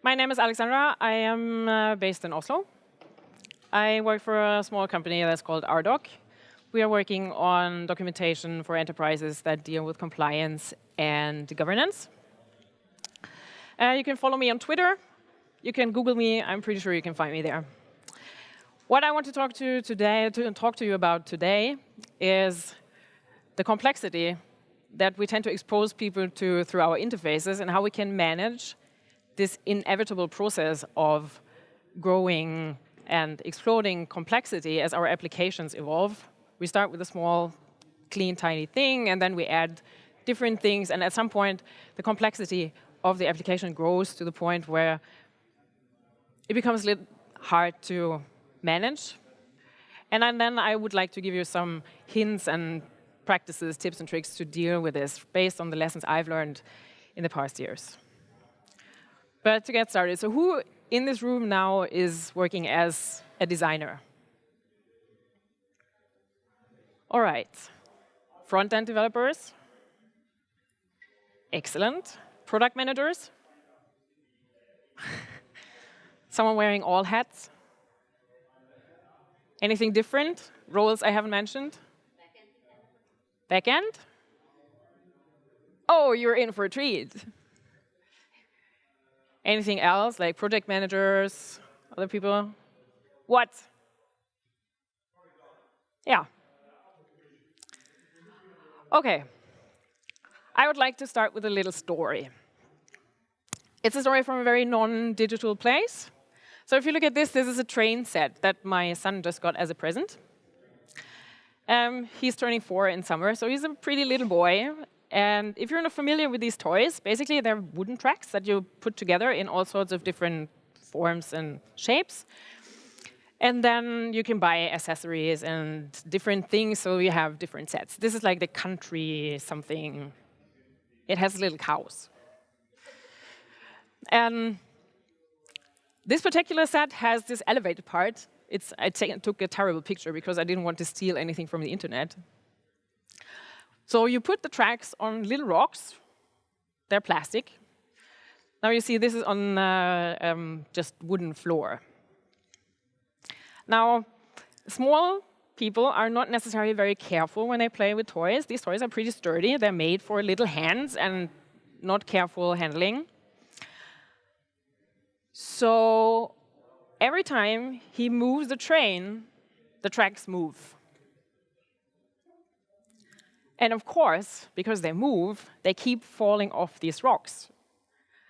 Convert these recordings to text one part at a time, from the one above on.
My name is Alexandra. I am based in Oslo. I work for a small company that's called RDoc. We are working on documentation for enterprises that deal with compliance and governance. You can follow me on Twitter. You can Google me. I'm pretty sure you can find me there. What I want to talk to you about today is the complexity that we tend to expose people to through our interfaces and how we can manage this inevitable process of growing and exploding complexity as our applications evolve. We start with a small, clean, tiny thing, and then we add different things, and at some point, the complexity of the application grows to the point where it becomes a little hard to manage. And then I would like to give you some hints and practices, tips and tricks to deal with this based on the lessons I've learned in the past years. But to get started, so who in this room now is working as a designer? All right. Front-end developers? Excellent. Product managers? Someone wearing all hats? Anything different? Roles I haven't mentioned? Backend? Oh, you're in for a treat. Anything else, like project managers, other people? What? Yeah. OK. I would like to start with a little story. It's a story from a very non-digital place. So if you look at this is a train set that my son just got as a present. He's turning 4 in summer, so he's a pretty little boy. And if you're not familiar with these toys, basically they're wooden tracks that you put together in all sorts of different forms and shapes. And then you can buy accessories and different things, so you have different sets. This is like the country something. It has little cows. And this particular set has this elevated part. I took a terrible picture because I didn't want to steal anything from the internet. So you put the tracks on little rocks. They're plastic. Now you see this is on just wooden floor. Now, small people are not necessarily very careful when they play with toys. These toys are pretty sturdy. They're made for little hands and not careful handling. So every time he moves the train, the tracks move. And of course, because they move, they keep falling off these rocks.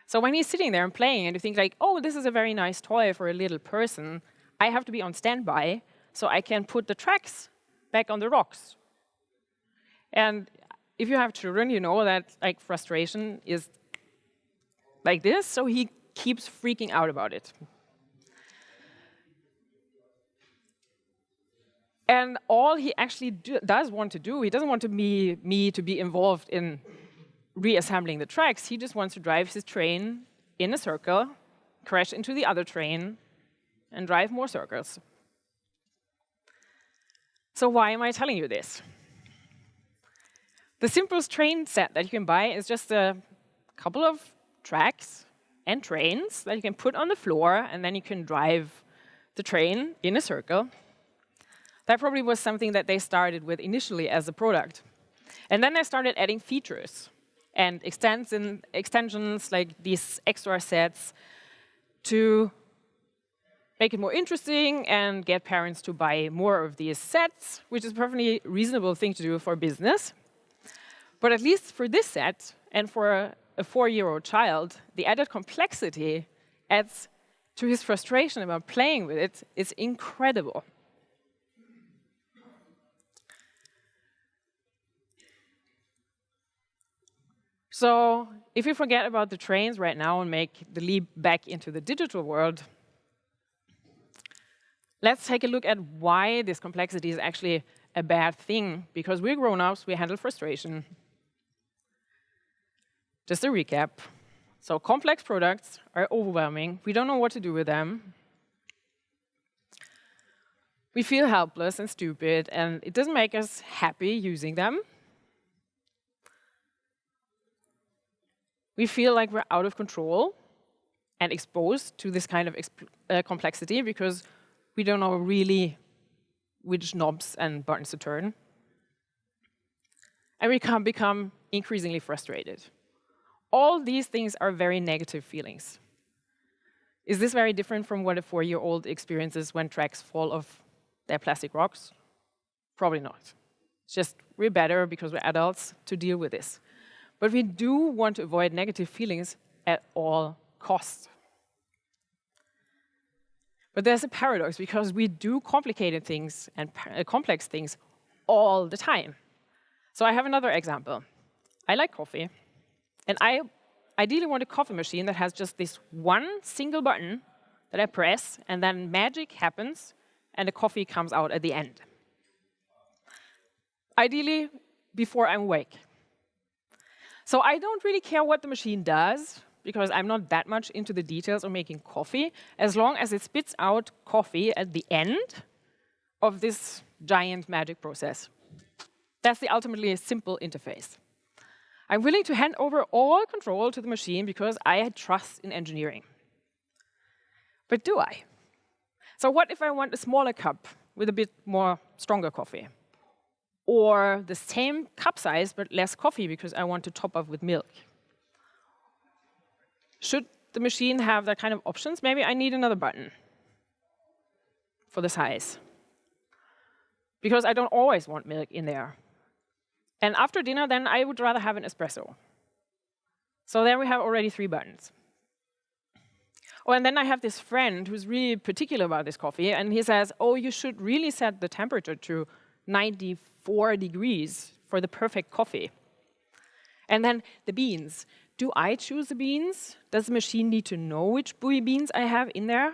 So when he's sitting there and playing, and you think like, oh, this is a very nice toy for a little person, I have to be on standby so I can put the tracks back on the rocks. And if you have children, you know that like frustration is like this, so he keeps freaking out about it. And all he actually does want to do, he doesn't want me to be involved in reassembling the tracks. He just wants to drive his train in a circle, crash into the other train, and drive more circles. So why am I telling you this? The simplest train set that you can buy is just a couple of tracks and trains that you can put on the floor, and then you can drive the train in a circle. That probably was something that they started with initially as a product. And then they started adding features and extensions like these extra sets to make it more interesting and get parents to buy more of these sets, which is a perfectly reasonable thing to do for business. But at least for this set and for a 4-year-old child, the added complexity adds to his frustration about playing with it. It's incredible. So if we forget about the trains right now and make the leap back into the digital world, let's take a look at why this complexity is actually a bad thing. Because we're grown-ups, we handle frustration. Just a recap. So complex products are overwhelming. We don't know what to do with them. We feel helpless and stupid, and it doesn't make us happy using them. We feel like we're out of control, and exposed to this kind of complexity because we don't know really which knobs and buttons to turn. And we can become increasingly frustrated. All these things are very negative feelings. Is this very different from what a 4-year-old experiences when tracks fall off their plastic rocks? Probably not. It's just we're better because we're adults to deal with this. But we do want to avoid negative feelings at all costs. But there's a paradox because we do complicated things and complex things all the time. So I have another example. I like coffee, and I ideally want a coffee machine that has just this one single button that I press, and then magic happens, and the coffee comes out at the end. Ideally, before I'm awake. So I don't really care what the machine does, because I'm not that much into the details of making coffee, as long as it spits out coffee at the end of this giant magic process. That's the ultimately simple interface. I'm willing to hand over all control to the machine because I trust in engineering. But do I? So what if I want a smaller cup with a bit more stronger coffee? Or the same cup size but less coffee because I want to top up with milk? Should the machine have that kind of options? Maybe I need another button for the size. Because I don't always want milk in there. And after dinner, then I would rather have an espresso. So there we have already 3 buttons. Oh, and then I have this friend who's really particular about this coffee, and he says, oh, you should really set the temperature to 94 degrees for the perfect coffee. And then the beans. Do I choose the beans? Does the machine need to know which beans I have in there?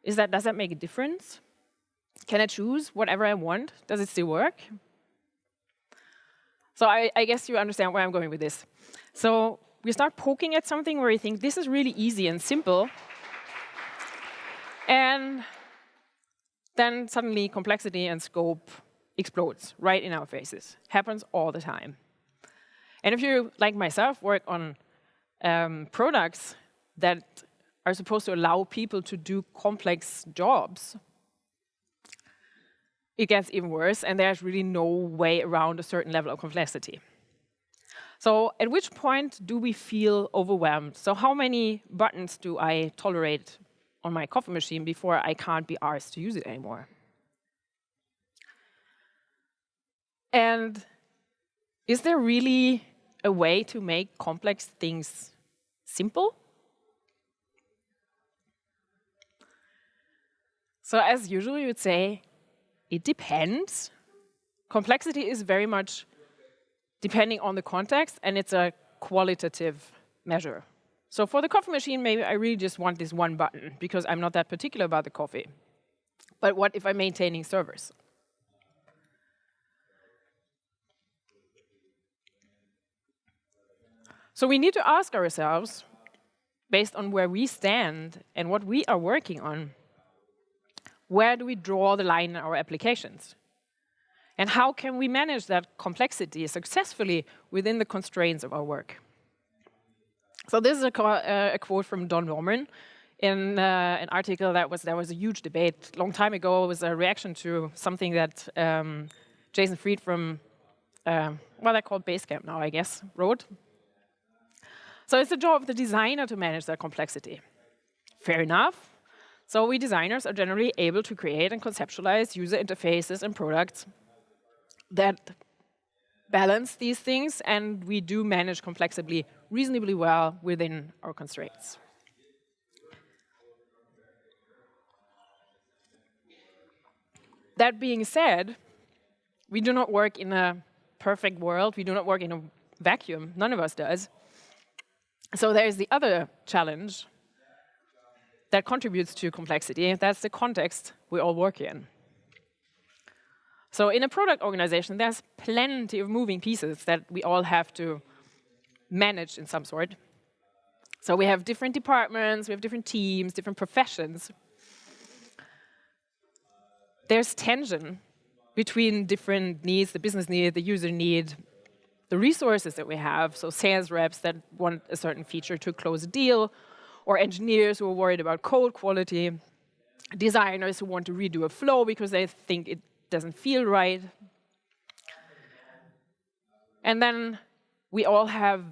Does that make a difference? Can I choose whatever I want? Does it still work? So I guess you understand where I'm going with this. So we start poking at something where we think this is really easy and simple. And then suddenly complexity and scope explodes right in our faces. Happens all the time. And if you, like myself, work on products that are supposed to allow people to do complex jobs, it gets even worse, and there's really no way around a certain level of complexity. So at which point do we feel overwhelmed? So how many buttons do I tolerate on my coffee machine before I can't be arsed to use it anymore? And is there really a way to make complex things simple? So as usual, you would say, it depends. Complexity is very much depending on the context, and it's a qualitative measure. So for the coffee machine, maybe I really just want this one button because I'm not that particular about the coffee. But what if I'm maintaining servers? So we need to ask ourselves, based on where we stand and what we are working on, where do we draw the line in our applications? And how can we manage that complexity successfully within the constraints of our work? So this is a quote from Don Norman in an article that was a huge debate a long time ago. It was a reaction to something that Jason Fried from, well, they're called Basecamp now, I guess, wrote. So it's the job of the designer to manage that complexity. Fair enough. So we designers are generally able to create and conceptualize user interfaces and products that balance these things, and we do manage complexity reasonably well within our constraints. That being said, we do not work in a perfect world. We do not work in a vacuum. None of us does. So there's the other challenge that contributes to complexity. That's the context we all work in. So in a product organization, there's plenty of moving pieces that we all have to manage in some sort. So we have different departments, we have different teams, different professions. There's tension between different needs, the business need, the user need, the resources that we have, so sales reps that want a certain feature to close a deal, or engineers who are worried about code quality, designers who want to redo a flow because they think it doesn't feel right. And then we all have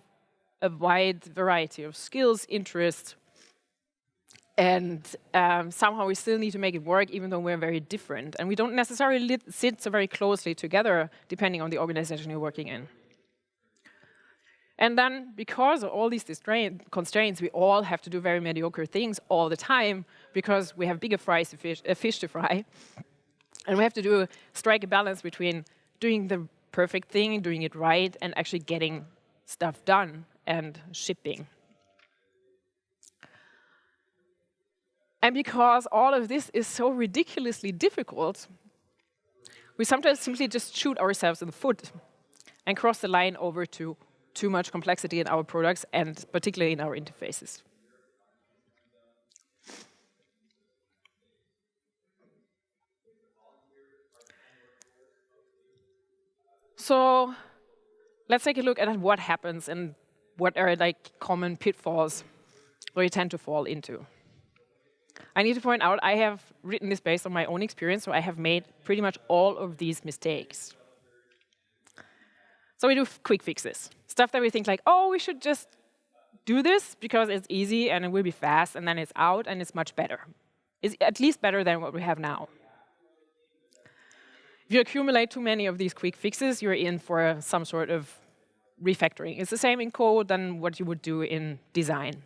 a wide variety of skills, interests, and somehow we still need to make it work even though we're very different. And we don't necessarily sit so very closely together depending on the organization you're working in. And then, because of all these constraints, we all have to do very mediocre things all the time because we have bigger fish to fry. And we have to strike a balance between doing the perfect thing, doing it right, and actually getting stuff done and shipping. And because all of this is so ridiculously difficult, we sometimes simply just shoot ourselves in the foot and cross the line over to too much complexity in our products, and particularly in our interfaces. So let's take a look at what happens and what are like common pitfalls where you tend to fall into. I need to point out I have written this based on my own experience, so I have made pretty much all of these mistakes. So we do quick fixes. Stuff that we think like, oh, we should just do this because it's easy and it will be fast, and then it's out and it's much better. It's at least better than what we have now. If you accumulate too many of these quick fixes, you're in for some sort of refactoring. It's the same in code than what you would do in design.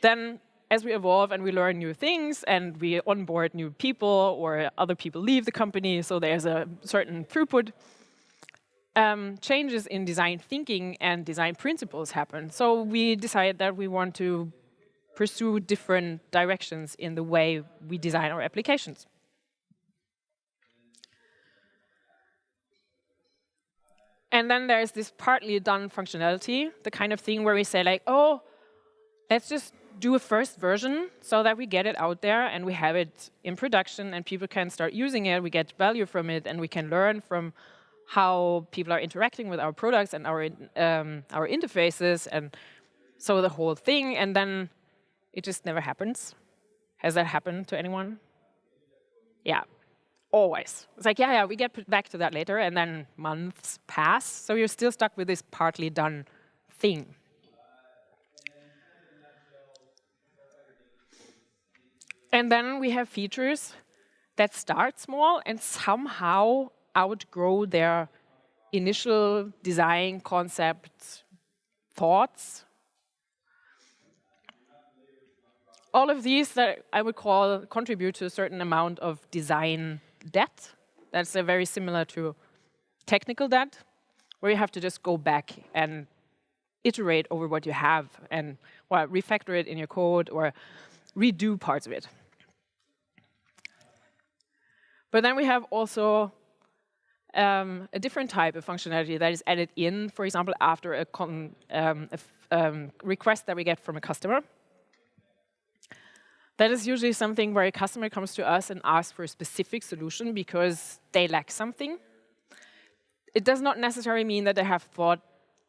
Then, as we evolve and we learn new things and we onboard new people or other people leave the company, so there's a certain throughput, changes in design thinking and design principles happen. So we decide that we want to pursue different directions in the way we design our applications. And then there's this partly done functionality, the kind of thing where we say like, oh, let's just do a first version so that we get it out there and we have it in production and people can start using it, we get value from it, and we can learn from how people are interacting with our products and our interfaces, and so the whole thing, and then it just never happens. Has that happened to anyone? Yeah, always. It's like, yeah, we get back to that later, and then months pass, so you're still stuck with this partly done thing. And then we have features that start small and somehow outgrow their initial design concept thoughts. All of these that I would call contribute to a certain amount of design debt. That's very similar to technical debt, where you have to just go back and iterate over what you have and refactor it in your code or redo parts of it. But then we have also a different type of functionality that is added in, for example, after a request that we get from a customer. That is usually something where a customer comes to us and asks for a specific solution because they lack something. It does not necessarily mean that they have thought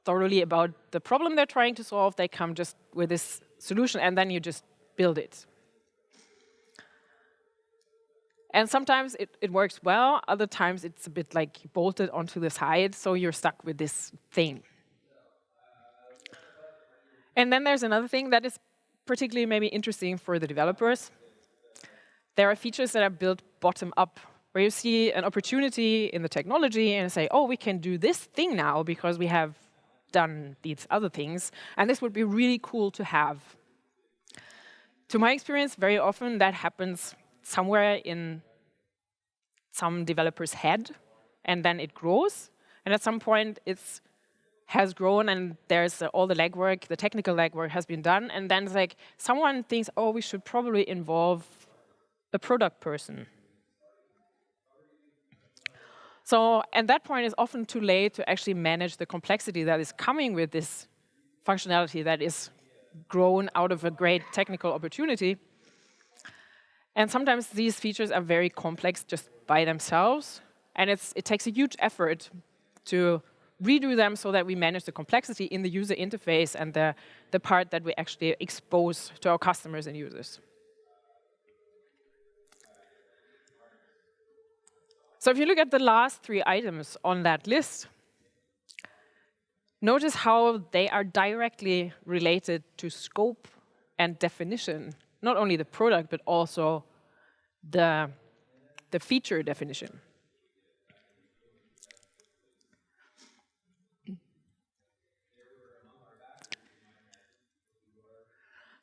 thoroughly about the problem they're trying to solve. They come just with this solution, and then you just build it. And sometimes it works well, other times it's a bit like bolted onto the side, so you're stuck with this thing. And then there's another thing that is particularly maybe interesting for the developers. There are features that are built bottom up, where you see an opportunity in the technology and say, oh, we can do this thing now because we have done these other things, and this would be really cool to have. To my experience, very often that happens somewhere in some developer's head, and then it grows. And at some point, it has grown, and there's all the legwork, the technical legwork has been done. And then it's like someone thinks, oh, we should probably involve a product person. So at that point, it's often too late to actually manage the complexity that is coming with this functionality that is grown out of a great technical opportunity. And sometimes these features are very complex just by themselves, and it takes a huge effort to redo them so that we manage the complexity in the user interface and the part that we actually expose to our customers and users. So if you look at the last 3 items on that list, notice how they are directly related to scope and definition, not only the product, but also the feature definition.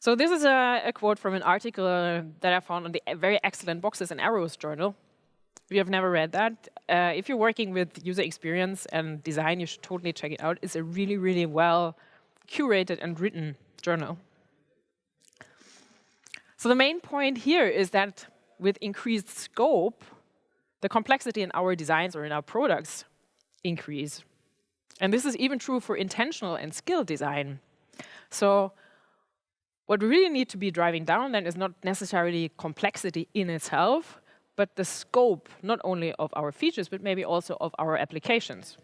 So this is a quote from an article that I found on the very excellent Boxes and Arrows journal. If you have never read that, if you're working with user experience and design, you should totally check it out. It's a really, really well curated and written journal. So the main point here is that with increased scope, the complexity in our designs or in our products increase. And this is even true for intentional and skilled design. So what we really need to be driving down then is not necessarily complexity in itself, but the scope, not only of our features, but maybe also of our applications.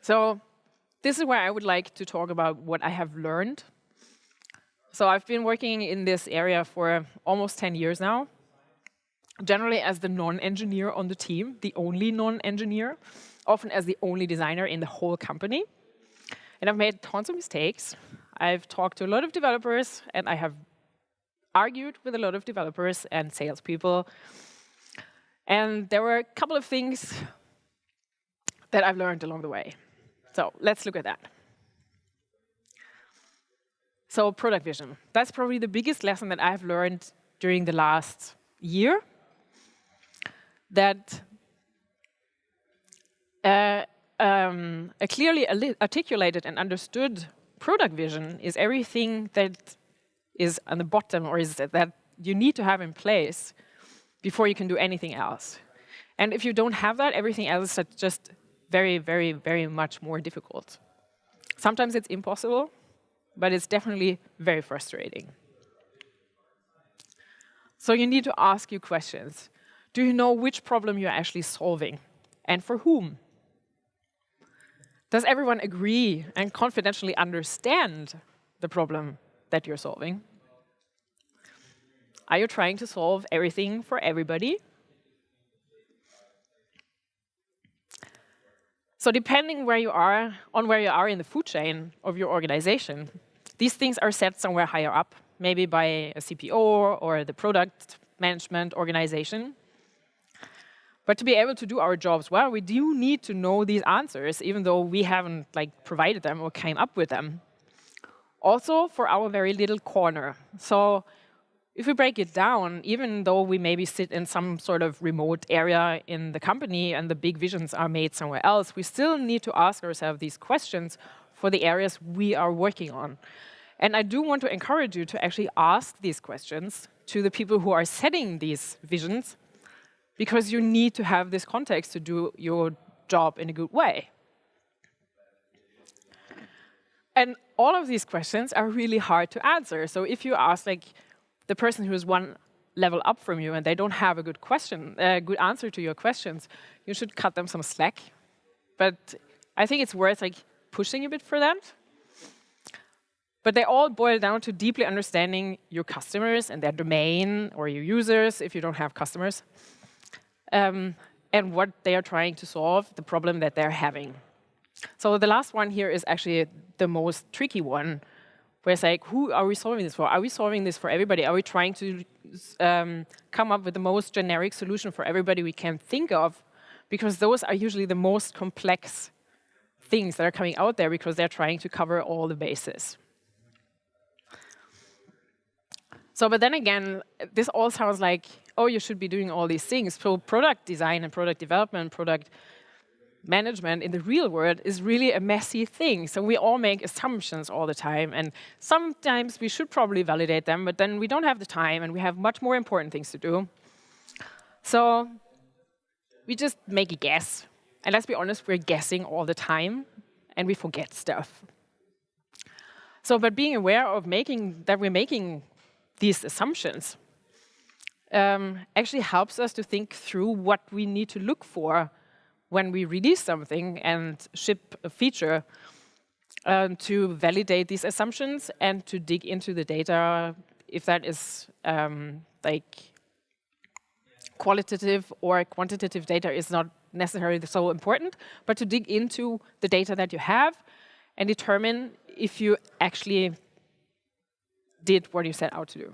So this is where I would like to talk about what I have learned. So I've been working in this area for almost 10 years now, generally as the non-engineer on the team, the only non-engineer, often as the only designer in the whole company. And I've made tons of mistakes. I've talked to a lot of developers, and I have argued with a lot of developers and salespeople. And there were a couple of things that I've learned along the way. So let's look at that. So product vision. That's probably the biggest lesson that I've learned during the last year. That a clearly articulated and understood product vision is everything that is on the bottom, or is that you need to have in place before you can do anything else. And if you don't have that, everything else is just very, very, very much more difficult. Sometimes it's impossible, but it's definitely very frustrating. So you need to ask you questions. Do you know which problem you're actually solving, and for whom? Does everyone agree and confidentially understand the problem that you're solving? Are you trying to solve everything for everybody? So depending where you are in the food chain of your organization, these things are set somewhere higher up, maybe by a CPO or the product management organization. But to be able to do our jobs well, we do need to know these answers, even though we haven't provided them or came up with them. Also for our very little corner. So if we break it down, even though we maybe sit in some sort of remote area in the company and the big visions are made somewhere else, we still need to ask ourselves these questions for the areas we are working on. And I do want to encourage you to actually ask these questions to the people who are setting these visions, because you need to have this context to do your job in a good way. And all of these questions are really hard to answer. So if you ask the person who is one level up from you and they don't have a good answer to your questions, you should cut them some slack. But I think it's worth pushing a bit for that. But they all boil down to deeply understanding your customers and their domain, or your users if you don't have customers, and what they are trying to solve, the problem that they're having. So the last one here is actually the most tricky one, where it's who are we solving this for? Are we solving this for everybody? Are we trying to come up with the most generic solution for everybody we can think of? Because those are usually the most complex things that are coming out there, because they're trying to cover all the bases. So, but then again, this all sounds like, oh, you should be doing all these things. So product design and product development, product management in the real world is really a messy thing. So we all make assumptions all the time. And sometimes we should probably validate them, but then we don't have the time and we have much more important things to do. So we just make a guess. And let's be honest, we're guessing all the time and we forget stuff. So, but being aware of we're making these assumptions actually helps us to think through what we need to look for when we release something and ship a feature, to validate these assumptions and to dig into the data, if that is like qualitative or quantitative data is not necessarily so important, but to dig into the data that you have and determine if you actually did what you set out to do.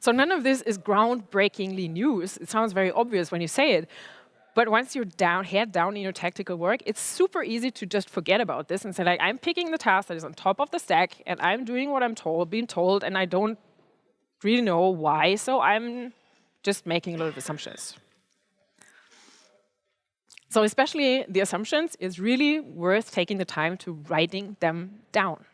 So none of this is groundbreakingly news. It sounds very obvious when you say it, but once you're head down in your tactical work, it's super easy to just forget about this and say, like, I'm picking the task that is on top of the stack, and I'm doing what I'm being told, and I don't really know why, so I'm just making a lot of assumptions. So especially the assumptions, is really worth taking the time to writing them down.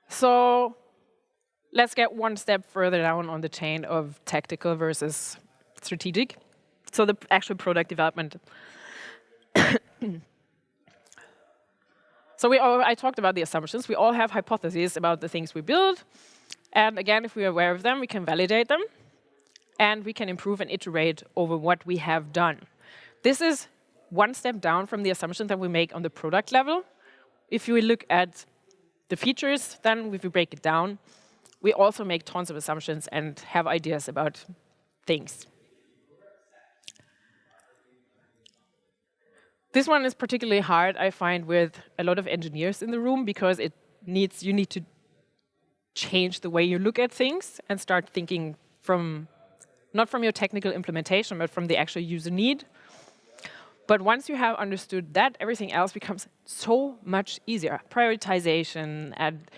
So let's get one step further down on the chain of tactical versus strategic. So the actual product development. So I talked about the assumptions. We all have hypotheses about the things we build. And again, if we're aware of them, we can validate them. And we can improve and iterate over what we have done. This is one step down from the assumptions that we make on the product level. If you look at the features, then if we break it down, we also make tons of assumptions and have ideas about things. This one is particularly hard, I find, with a lot of engineers in the room, because you need to change the way you look at things and start thinking not from your technical implementation, but from the actual user need. But once you have understood that, everything else becomes so much easier. Prioritization and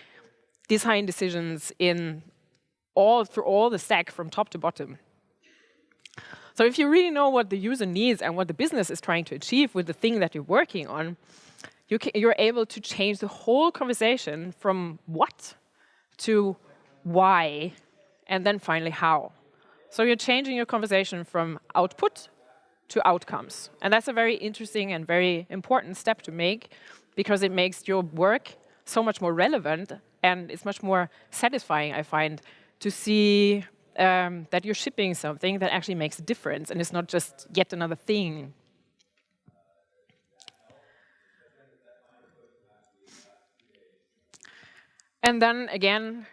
design decisions through all the stack from top to bottom. So if you really know what the user needs and what the business is trying to achieve with the thing that you're working on, you're able to change the whole conversation from what to why, and then finally how. So you're changing your conversation from output to outcomes. And that's a very interesting and very important step to make, because it makes your work so much more relevant, and it's much more satisfying, I find, to see that you're shipping something that actually makes a difference, and it's not just yet another thing. And then again,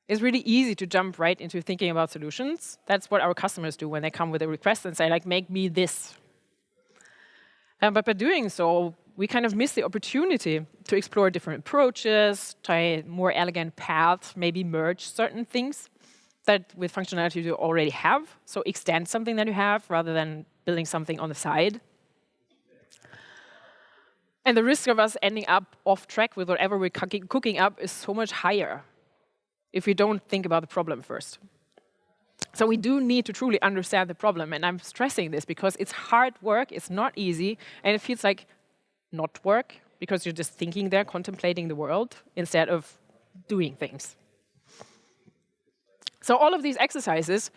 it's really easy to jump right into thinking about solutions. That's what our customers do when they come with a request and say, like, make me this. But by doing so, we kind of miss the opportunity to explore different approaches, try more elegant paths, maybe merge certain things that with functionality you already have. So extend something that you have rather than building something on the side. And the risk of us ending up off track with whatever we're cooking up is so much higher if we don't think about the problem first. So we do need to truly understand the problem, and I'm stressing this because it's hard work, it's not easy, and it feels like not work because you're just thinking there, contemplating the world, instead of doing things. So all of these exercises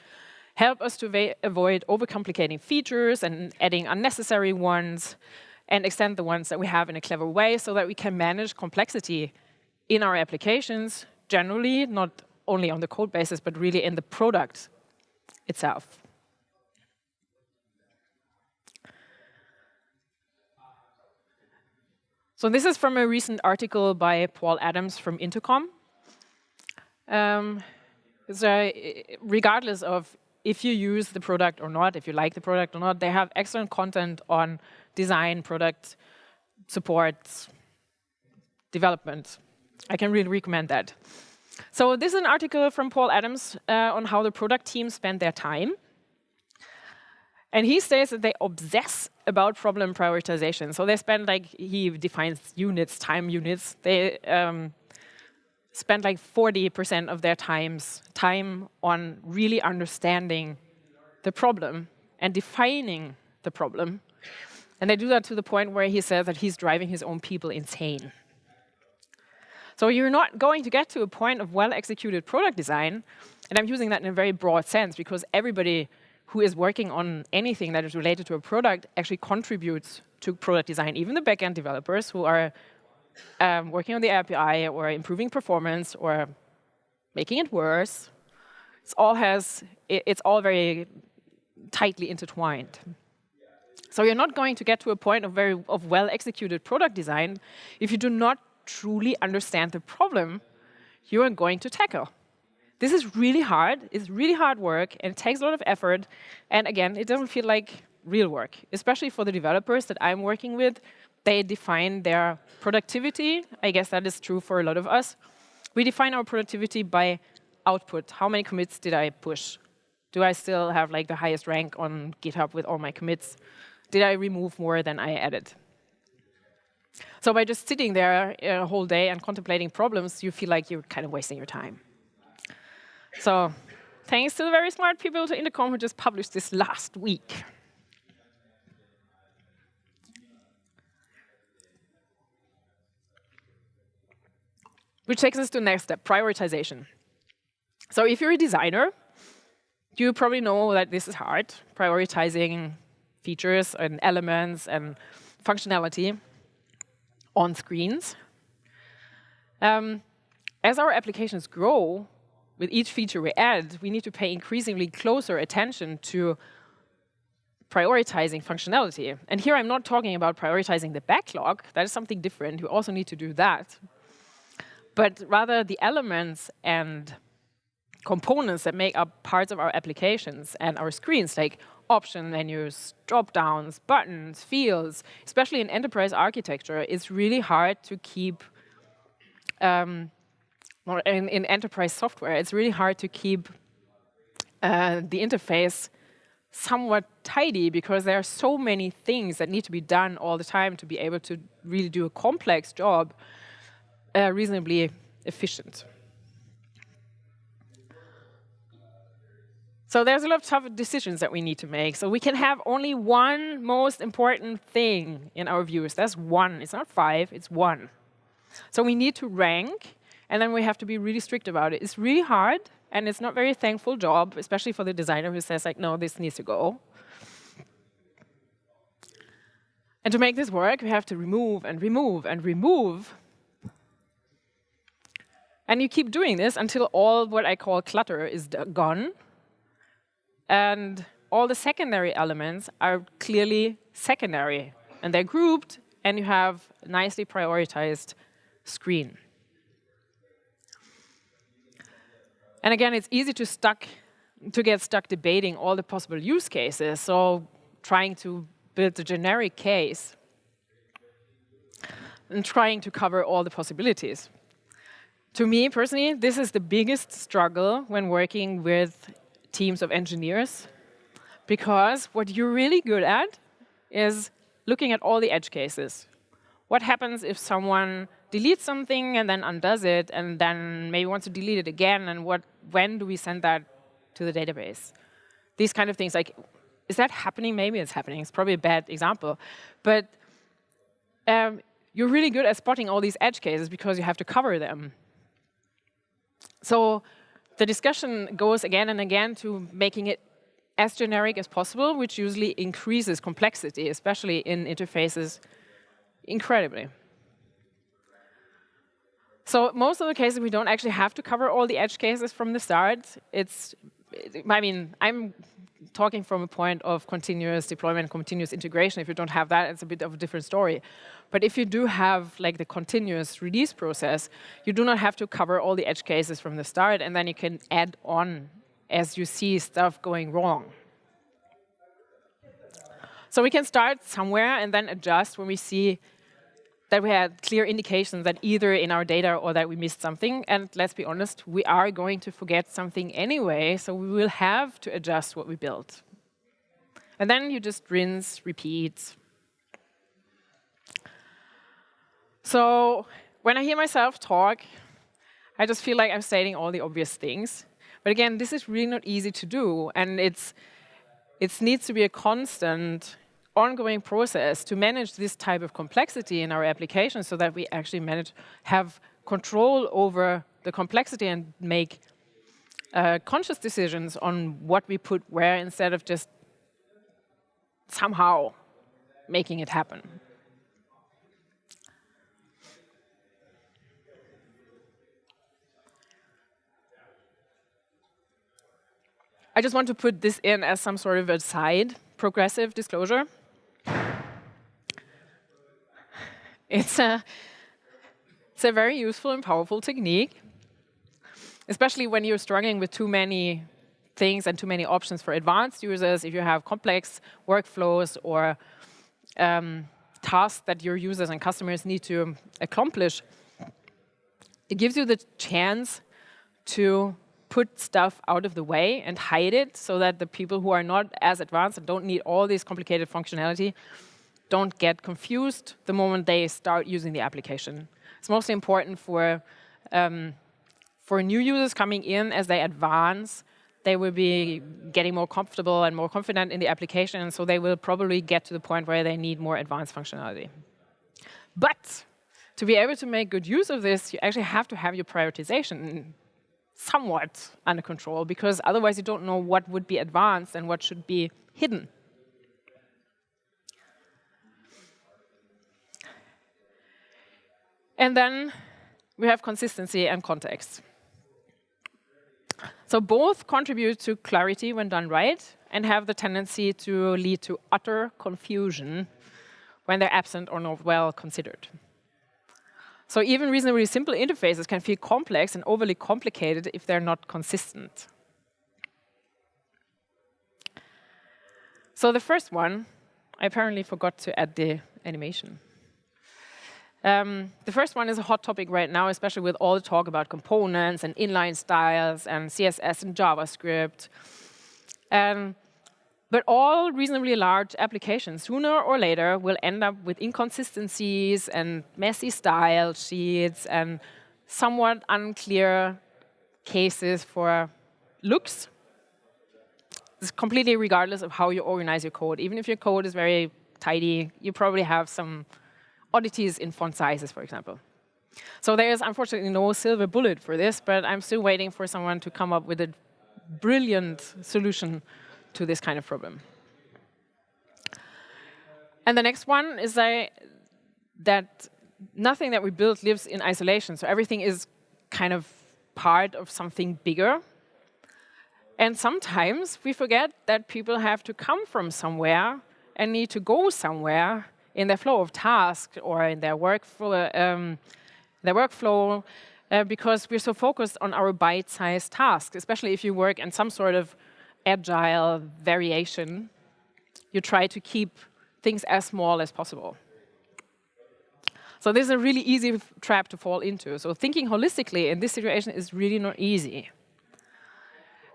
help us to avoid overcomplicating features and adding unnecessary ones, and extend the ones that we have in a clever way so that we can manage complexity in our applications, generally, not only on the code basis, but really in the product itself. So this is from a recent article by Paul Adams from Intercom. Regardless of if you use the product or not, if you like the product or not, they have excellent content on design, product, support, development. I can really recommend that. So this is an article from Paul Adams on how the product teams spend their time. And he says that they obsess about problem prioritization. So they spend, like, he defines units, time units. They spend like 40% of their time on really understanding the problem and defining the problem. And they do that to the point where he says that he's driving his own people insane. So you're not going to get to a point of well-executed product design And I'm using that in a very broad sense because everybody who is working on anything that is related to a product actually contributes to product design, even the backend developers who are working on the API or improving performance or making it worse. It's all very tightly intertwined. So you're not going to get to a point of well-executed product design if you do not truly understand the problem you are going to tackle. This is really hard. It's really hard work, and it takes a lot of effort. And again, it doesn't feel like real work, especially for the developers that I'm working with. They define their productivity. I guess that is true for a lot of us. We define our productivity by output. How many commits did I push? Do I still have like the highest rank on GitHub with all my commits? Did I remove more than I added? So by just sitting there a whole day and contemplating problems, you feel like you're kind of wasting your time. So thanks to the very smart people at Intercom who just published this last week. Which takes us to the next step, prioritization. So if you're a designer, you probably know that this is hard, prioritizing features and elements and functionality on screens. As our applications grow, with each feature we add, we need to pay increasingly closer attention to prioritizing functionality. And here I'm not talking about prioritizing the backlog. That is something different. You also need to do that. But rather the elements and components that make up parts of our applications and our screens, like option menus, drop-downs, buttons, fields, especially in enterprise architecture, it's really hard to keep, in enterprise software, it's really hard to keep the interface somewhat tidy because there are so many things that need to be done all the time to be able to really do a complex job reasonably efficient. So there's a lot of tough decisions that we need to make. So we can have only one most important thing in our views. That's one. It's not 5, it's 1. So we need to rank, and then we have to be really strict about it. It's really hard, and it's not a very thankful job, especially for the designer who says, like, no, this needs to go. And to make this work, we have to remove and remove and remove. And you keep doing this until all what I call clutter is gone. And all the secondary elements are clearly secondary. And they're grouped, and you have a nicely prioritized screen. And again, it's easy to get stuck debating all the possible use cases. So trying to build a generic case and trying to cover all the possibilities. To me, personally, this is the biggest struggle when working with teams of engineers, because what you're really good at is looking at all the edge cases. What happens if someone deletes something and then undoes it, and then maybe wants to delete it again, and when do we send that to the database? These kind of things, like, is that happening? Maybe it's happening. It's probably a bad example. But you're really good at spotting all these edge cases because you have to cover them. So the discussion goes again and again to making it as generic as possible, which usually increases complexity, especially in interfaces, incredibly. So most of the cases, we don't actually have to cover all the edge cases from the start. I'm talking from a point of continuous deployment, continuous integration. If you don't have that, it's a bit of a different story. But if you do have like the continuous release process, you do not have to cover all the edge cases from the start, and then you can add on as you see stuff going wrong. So we can start somewhere and then adjust when we see that we had clear indications that either in our data or that we missed something. And let's be honest, we are going to forget something anyway, so we will have to adjust what we built. And then you just rinse, repeat. So when I hear myself talk, I just feel like I'm stating all the obvious things. But again, this is really not easy to do, and it needs to be a constant, ongoing process to manage this type of complexity in our application so that we actually have control over the complexity and make conscious decisions on what we put where instead of just somehow making it happen. I just want to put this in as some sort of a side progressive disclosure. It's a very useful and powerful technique, especially when you're struggling with too many things and too many options for advanced users, if you have complex workflows or tasks that your users and customers need to accomplish. It gives you the chance to put stuff out of the way and hide it so that the people who are not as advanced and don't need all this complicated functionality don't get confused the moment they start using the application. It's mostly important for new users coming in. As they advance, they will be getting more comfortable and more confident in the application, and so they will probably get to the point where they need more advanced functionality. But to be able to make good use of this, you actually have to have your prioritization somewhat under control, because otherwise you don't know what would be advanced and what should be hidden. And then we have consistency and context. So both contribute to clarity when done right and have the tendency to lead to utter confusion when they're absent or not well considered. So even reasonably simple interfaces can feel complex and overly complicated if they're not consistent. So the first one, I apparently forgot to add the animation. The first one is a hot topic right now, especially with all the talk about components and inline styles and CSS and JavaScript. But all reasonably large applications, sooner or later, will end up with inconsistencies and messy style sheets and somewhat unclear cases for looks. It's completely regardless of how you organize your code. Even if your code is very tidy, you probably have some oddities in font sizes, for example. So there is unfortunately no silver bullet for this, but I'm still waiting for someone to come up with a brilliant solution to this kind of problem. And the next one is that nothing that we build lives in isolation. So everything is kind of part of something bigger. And sometimes we forget that people have to come from somewhere and need to go somewhere in their flow of tasks or in their workflow, because we're so focused on our bite-sized tasks, especially if you work in some sort of agile variation. You try to keep things as small as possible. So this is a really easy trap to fall into. So thinking holistically in this situation is really not easy.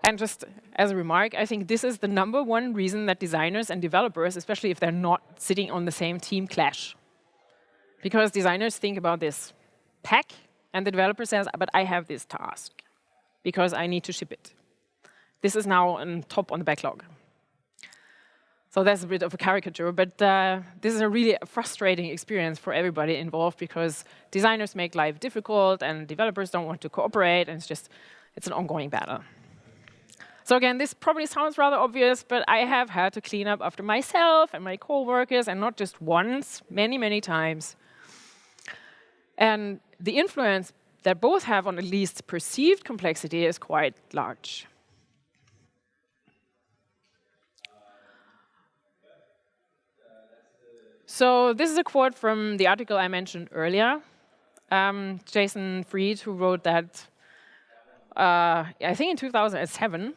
And just as a remark, I think this is the #1 reason that designers and developers, especially if they're not sitting on the same team, clash. Because designers think about this pack, and the developer says, but I have this task, because I need to ship it. This is now on top on the backlog. So that's a bit of a caricature, but this is a really frustrating experience for everybody involved, because designers make life difficult, and developers don't want to cooperate, and it's an ongoing battle. So again, this probably sounds rather obvious, but I have had to clean up after myself and my coworkers, and not just once, many, many times. And the influence that both have on at least perceived complexity is quite large. So this is a quote from the article I mentioned earlier. Jason Fried, who wrote that, I think in 2007.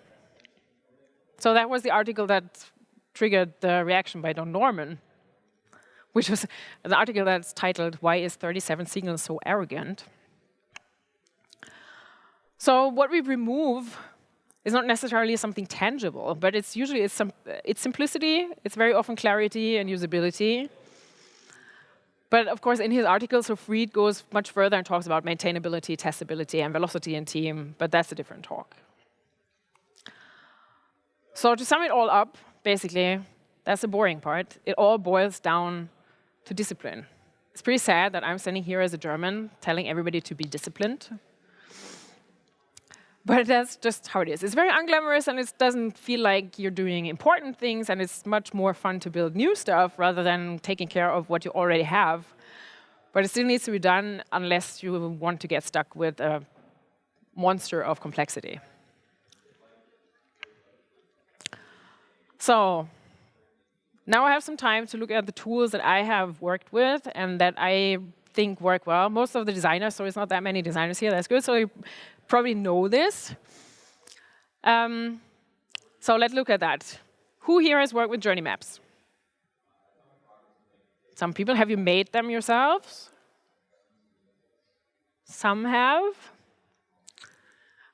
So that was the article that triggered the reaction by Don Norman, which was an article that's titled, "Why is 37 Signals so arrogant?" So what we remove is not necessarily something tangible, but it's simplicity, it's very often clarity and usability. But of course, in his article, so Fried goes much further and talks about maintainability, testability, and velocity in team, but that's a different talk. So to sum it all up, basically, that's the boring part. It all boils down to discipline. It's pretty sad that I'm standing here as a German telling everybody to be disciplined. But that's just how it is. It's very unglamorous, and it doesn't feel like you're doing important things, and it's much more fun to build new stuff rather than taking care of what you already have. But it still needs to be done unless you want to get stuck with a monster of complexity. So now I have some time to look at the tools that I have worked with and that I think work well. Most of the designers, so it's not that many designers here, that's good. So you probably know this. So let's look at that. Who here has worked with journey maps? Some people. Have you made them yourselves? Some have.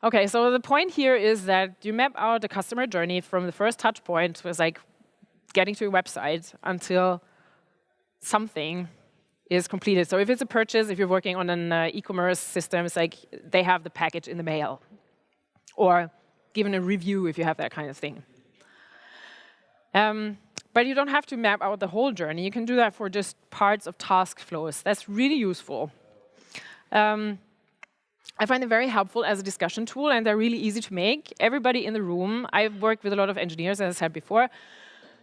OK, so the point here is that you map out the customer journey from the first touch point, was like getting to your website, until something is completed. So if it's a purchase, if you're working on an e-commerce system, it's like they have the package in the mail, or given a review if you have that kind of thing. But you don't have to map out the whole journey. You can do that for just parts of task flows. That's really useful. I find them very helpful as a discussion tool, and they're really easy to make. Everybody in the room, I've worked with a lot of engineers, as I said before.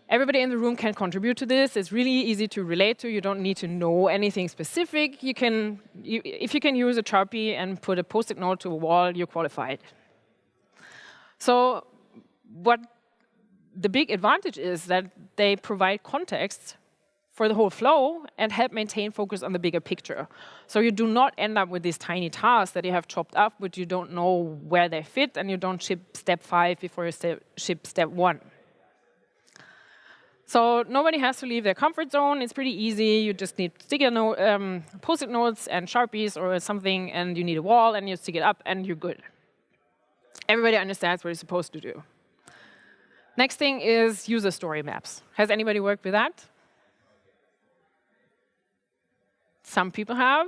Everybody in the room can contribute to this. It's really easy to relate to. You don't need to know anything specific. If you can use a Sharpie and put a Post-it note to a wall, you're qualified. So what the big advantage is that they provide context for the whole flow and help maintain focus on the bigger picture. So you do not end up with these tiny tasks that you have chopped up, but you don't know where they fit, and you don't ship step 5 before you ship step 1. So nobody has to leave their comfort zone. It's pretty easy. You just need sticky Post-it notes and Sharpies or something, and you need a wall, and you stick it up, and you're good. Everybody understands what you're supposed to do. Next thing is user story maps. Has anybody worked with that? Some people have.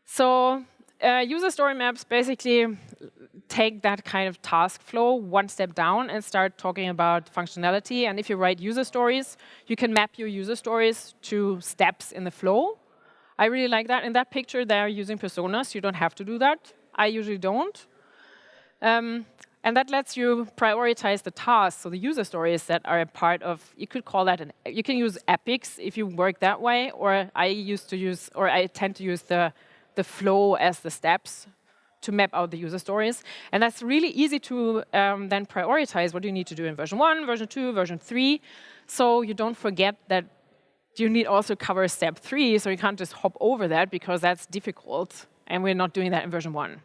So user story maps basically take that kind of task flow one step down and start talking about functionality. And if you write user stories, you can map your user stories to steps in the flow. I really like that. In that picture, they're using personas. You don't have to do that. I usually don't. And that lets you prioritize the tasks, so the user stories that are a part of, you could call that, you can use epics if you work that way, or I tend to use the flow as the steps to map out the user stories. And that's really easy to then prioritize what you need to do in version 1, version 2, version 3, so you don't forget that you need also cover step 3, so you can't just hop over that because that's difficult, and we're not doing that in version 1.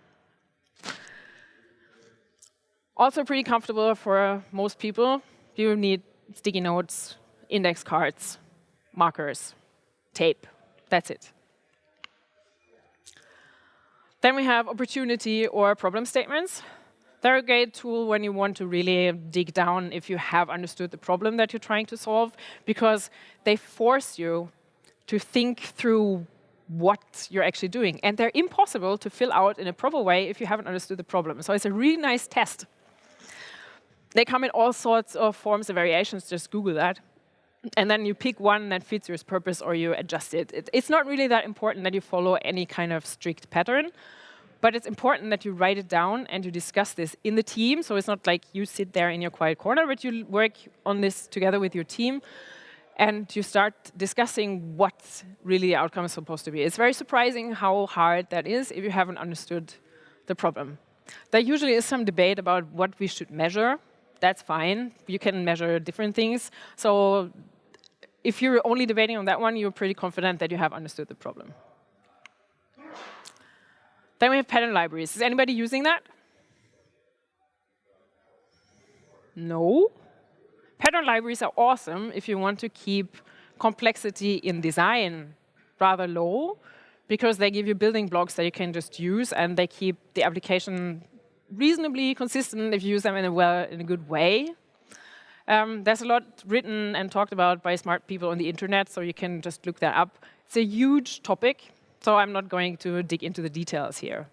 Also pretty comfortable for most people. You need sticky notes, index cards, markers, tape. That's it. Then we have opportunity or problem statements. They're a great tool when you want to really dig down if you have understood the problem that you're trying to solve, because they force you to think through what you're actually doing. And they're impossible to fill out in a proper way if you haven't understood the problem. So it's a really nice test. They come in all sorts of forms and variations. Just Google that. And then you pick one that fits your purpose, or you adjust it. It's not really that important that you follow any kind of strict pattern, but it's important that you write it down and you discuss this in the team. So it's not like you sit there in your quiet corner, but you work on this together with your team, and you start discussing what really the outcome is supposed to be. It's very surprising how hard that is if you haven't understood the problem. There usually is some debate about what we should measure. That's fine. You can measure different things. So if you're only debating on that one, you're pretty confident that you have understood the problem. Then we have pattern libraries. Is anybody using that? No? Pattern libraries are awesome if you want to keep complexity in design rather low, because they give you building blocks that you can just use, and they keep the application reasonably consistent if you use them in a good way. There's a lot written and talked about by smart people on the internet, so you can just look that up. It's a huge topic, so I'm not going to dig into the details here.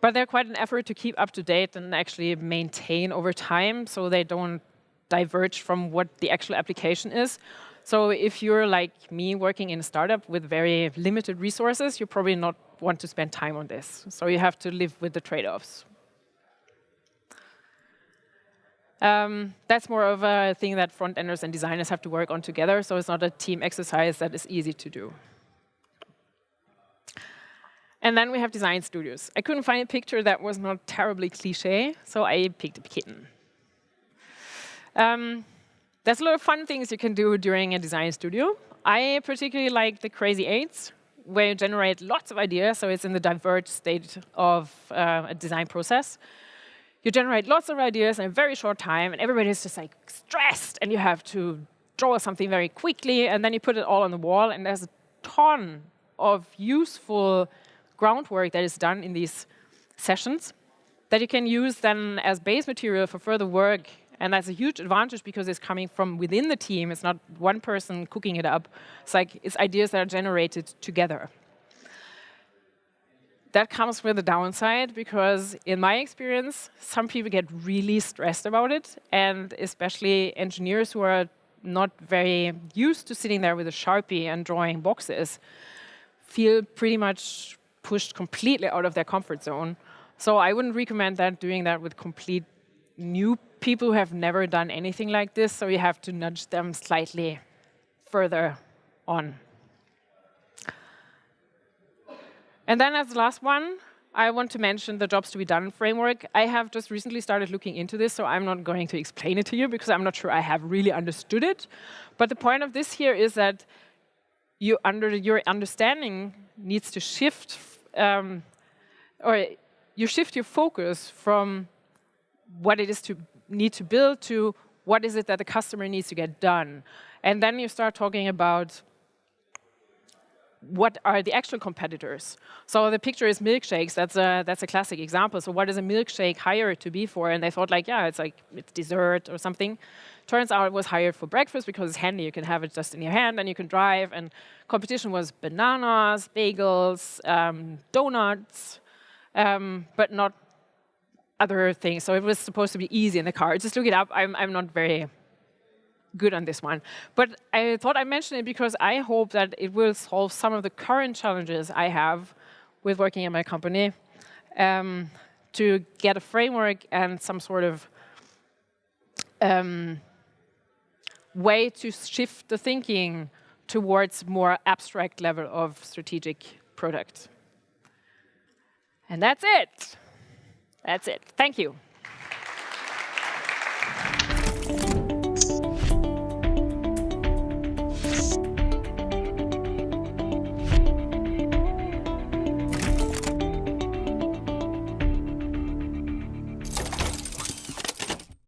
But they're quite an effort to keep up to date and actually maintain over time, so they don't diverge from what the actual application is. So if you're like me, working in a startup with very limited resources, you probably not want to spend time on this. So you have to live with the trade-offs. That's more of a thing that front-enders and designers have to work on together, so it's not a team exercise that is easy to do. And then we have design studios. I couldn't find a picture that was not terribly cliche, so I picked a kitten. There's a lot of fun things you can do during a design studio. I particularly like the Crazy Eights, where you generate lots of ideas, so it's in the diverge state of a design process. You generate lots of ideas in a very short time, and everybody's just like stressed, and you have to draw something very quickly, and then you put it all on the wall, and there's a ton of useful groundwork that is done in these sessions that you can use then as base material for further work. And that's a huge advantage because it's coming from within the team. It's not one person cooking it up. It's ideas that are generated together. That comes with a downside because in my experience, some people get really stressed about it, and especially engineers who are not very used to sitting there with a Sharpie and drawing boxes feel pretty much pushed completely out of their comfort zone. So I wouldn't recommend doing that with complete new people who have never done anything like this, so you have to nudge them slightly further on. And then as the last one, I want to mention the jobs to be done framework. I have just recently started looking into this, so I'm not going to explain it to you because I'm not sure I have really understood it. But the point of this here is that your understanding needs to shift, or you shift your focus from what it is to need to build to what is it that the customer needs to get done. And then you start talking about what are the actual competitors. So the picture is milkshakes. That's a classic example. So what is a milkshake hired to be for? And they thought like, yeah, it's dessert or something. Turns out it was hired for breakfast because it's handy. You can have it just in your hand and you can drive. And competition was bananas, bagels, donuts, but not other things. So it was supposed to be easy in the car. Just look it up. I'm not very good on this one. But I thought I'd mention it because I hope that it will solve some of the current challenges I have with working in my company to get a framework and some sort of way to shift the thinking towards more abstract level of strategic product. And that's it. That's it. Thank you.